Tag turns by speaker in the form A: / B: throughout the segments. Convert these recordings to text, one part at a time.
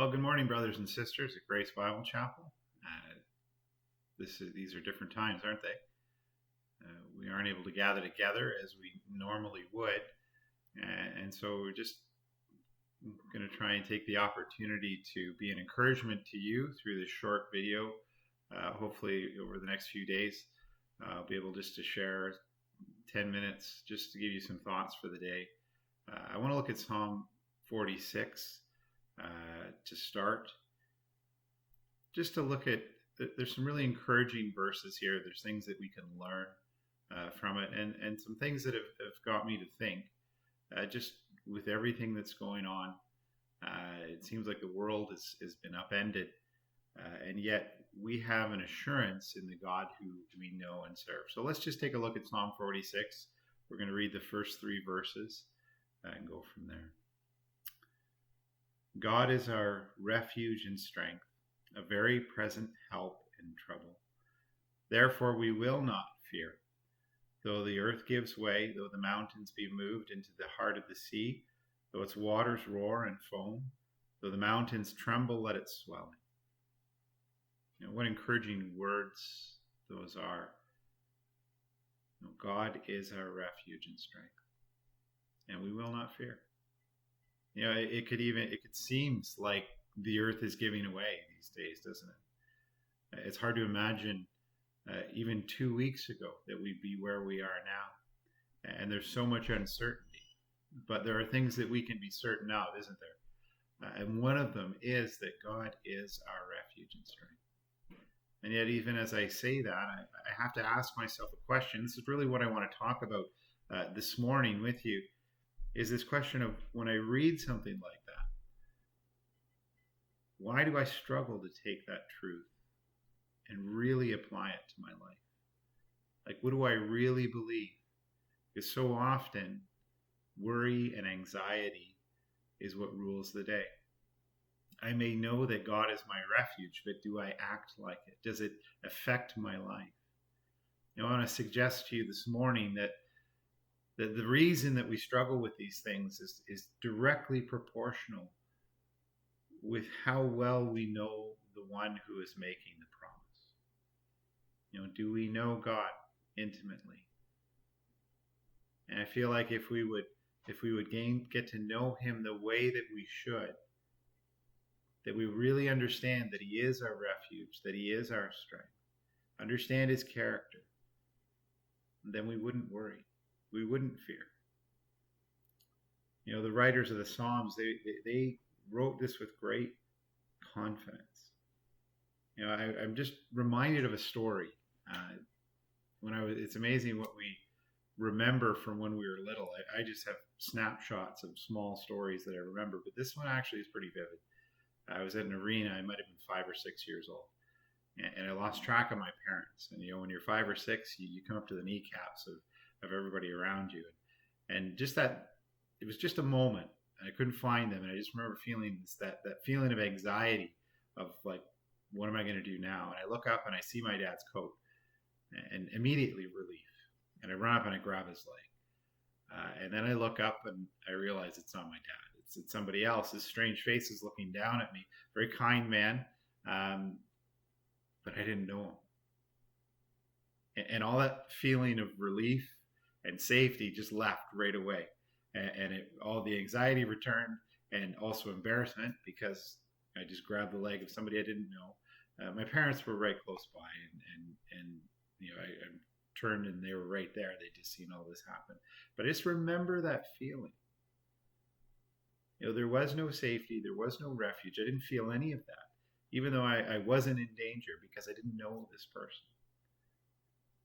A: Well, good morning, brothers and sisters at Grace Bible Chapel. These are different times, aren't they? We aren't able to gather together as we normally would, and so we're just going to try and take the opportunity to be an encouragement to you through this short video. Hopefully, over the next few days, I'll be able just to share 10 minutes just to give you some thoughts for the day. I want to look at Psalm 46 to start. Just to look at, there's some really encouraging verses here. There's things that we can learn from it, and some things that have got me to think. Just with everything that's going on, it seems like the world has been upended, and yet we have an assurance in the God who we know and serve. So let's just take a look at Psalm 46. We're going to read the first 3 verses and go from there. God is our refuge and strength, a very present help in trouble. Therefore we will not fear. Though the earth gives way, though the mountains be moved into the heart of the sea, though its waters roar and foam, though the mountains tremble at its swelling. What encouraging words those are. God is our refuge and strength, and we will not fear. It could seem like the earth is giving away these days, doesn't it? It's hard to imagine even 2 weeks ago that we'd be where we are now. And there's so much uncertainty. But there are things that we can be certain of, isn't there? And one of them is that God is our refuge and strength. And yet, even as I say that, I have to ask myself a question. This is really what I want to talk about this morning with you, is this question of when I read something like that, why do I struggle to take that truth and really apply it to my life? Like, what do I really believe? Because so often, worry and anxiety is what rules the day. I may know that God is my refuge, but do I act like it? Does it affect my life? I want to suggest to you this morning that the reason that we struggle with these things is directly proportional with how well we know the one who is making the promise. Do we know God intimately? And I feel like if we would get to know him the way that we should, that we really understand that he is our refuge, that he is our strength, understand his character, then we wouldn't worry. We wouldn't fear. The writers of the Psalms, they wrote this with great confidence. I'm just reminded of a story. It's amazing what we remember from when we were little. I just have snapshots of small stories that I remember, but this one actually is pretty vivid. I was at an arena. I might have been 5 or 6 years old, and I lost track of my parents. And when you're 5 or 6, you come up to the kneecaps of everybody around you, and just that, it was just a moment. I couldn't find them, and I just remember feeling that feeling of anxiety of like, what am I going to do now? And I look up and I see my dad's coat, and immediately relief. And I run up and I grab his leg, and then I look up and I realize it's not my dad. It's somebody else. His strange face is looking down at me. Very kind man, but I didn't know him. And all that feeling of relief and safety just left right away. And all the anxiety returned, and also embarrassment because I just grabbed the leg of somebody I didn't know. My parents were right close by, and I turned and they were right there. They'd just seen all this happen. But I just remember that feeling. There was no safety. There was no refuge. I didn't feel any of that, even though I wasn't in danger because I didn't know this person.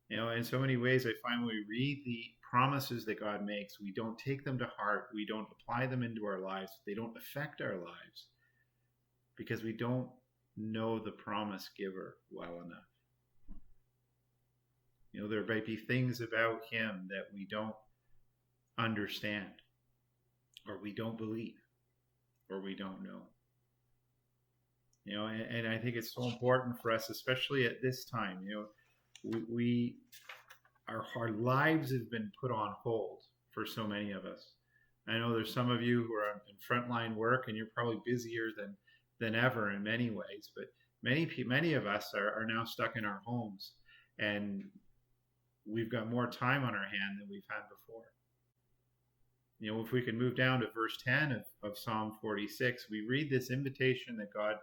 A: In so many ways, I find when we read the promises that God makes, we don't take them to heart. We don't apply them into our lives. They don't affect our lives because we don't know the promise giver well enough. There might be things about him that we don't understand, or we don't believe, or we don't know. And I think it's so important for us, especially at this time. Our lives have been put on hold for so many of us. I know there's some of you who are in frontline work, and you're probably busier than ever in many ways, but many of us are now stuck in our homes, and we've got more time on our hand than we've had before. If we can move down to verse 10 of Psalm 46, we read this invitation that God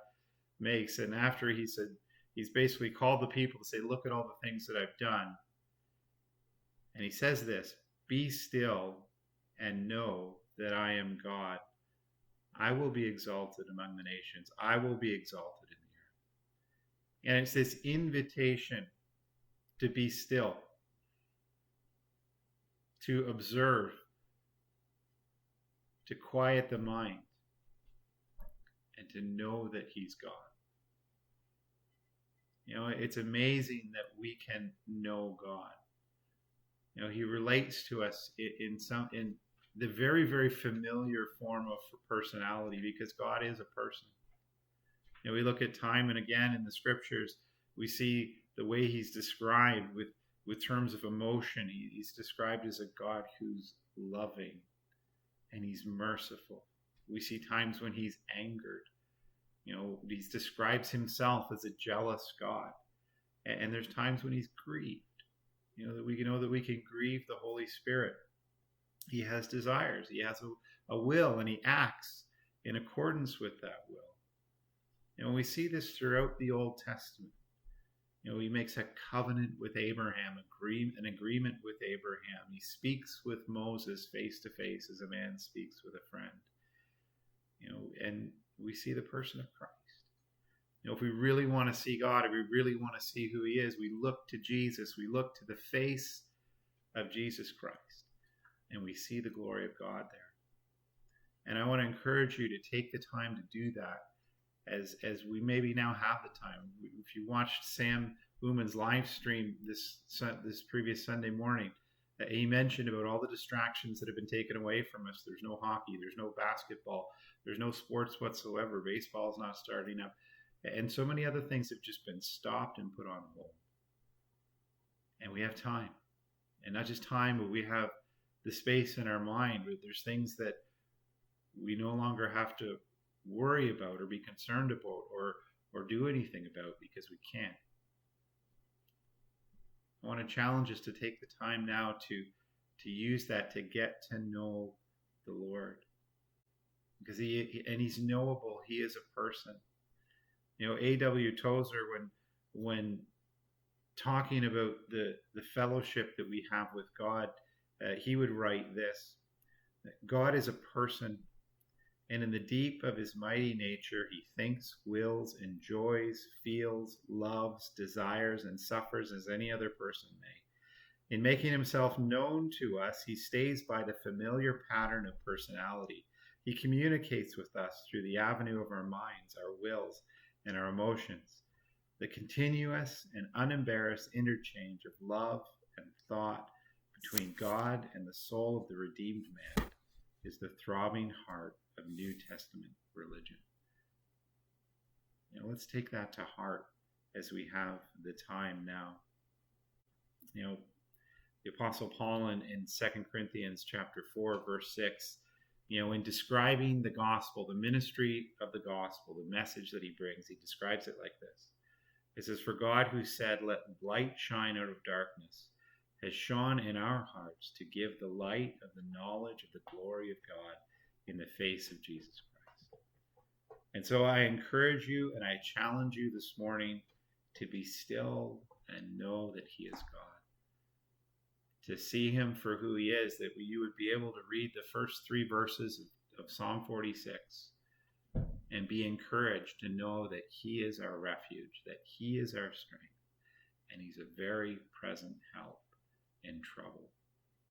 A: makes. And after he's basically called the people to say, look at all the things that I've done. And he says this, be still and know that I am God. I will be exalted among the nations. I will be exalted in the earth. And it's this invitation to be still, to observe, to quiet the mind, and to know that he's God. It's amazing that we can know God. He relates to us in the very, very familiar form of personality, because God is a person. We look at time and again in the scriptures, we see the way he's described with terms of emotion. He's described as a God who's loving and he's merciful. We see times when he's angered. He describes himself as a jealous God. And there's times when he's grieved. That we can grieve the Holy Spirit. He has desires. He has a will, and he acts in accordance with that will. We see this throughout the Old Testament. He makes a covenant with Abraham, an agreement with Abraham. He speaks with Moses face to face as a man speaks with a friend. And we see the person of Christ. If we really want to see God, if we really want to see who he is, we look to Jesus. We look to the face of Jesus Christ, and we see the glory of God there. And I want to encourage you to take the time to do that as we maybe now have the time. If you watched Sam Uman's live stream this previous Sunday morning, he mentioned about all the distractions that have been taken away from us. There's no hockey, there's no basketball, there's no sports whatsoever. Baseball's not starting up. And so many other things have just been stopped and put on hold. And we have time. And not just time, but we have the space in our mind where there's things that we no longer have to worry about or be concerned about or do anything about because we can't. I want to challenge us to take the time now to use that to get to know the Lord. Because he's knowable. He is a person. A.W. Tozer, when talking about the fellowship that we have with God, he would write this: God is a person, and in the deep of his mighty nature, he thinks, wills, enjoys, feels, loves, desires, and suffers as any other person may. In making himself known to us, he stays by the familiar pattern of personality. He communicates with us through the avenue of our minds, our wills, and our emotions. The continuous and unembarrassed interchange of love and thought between God and the soul of the redeemed man is the throbbing heart of New Testament religion. Let's take that to heart as we have the time now. The Apostle Paul in 2 Corinthians chapter 4, verse 6, in describing the gospel, the ministry of the gospel, the message that he brings, he describes it like this. It says, for God who said, let light shine out of darkness, has shone in our hearts to give the light of the knowledge of the glory of God in the face of Jesus Christ. And so I encourage you and I challenge you this morning to be still and know that he is God. To see him for who he is, that you would be able to read the first 3 verses of Psalm 46 and be encouraged to know that he is our refuge, that he is our strength, and he's a very present help in trouble.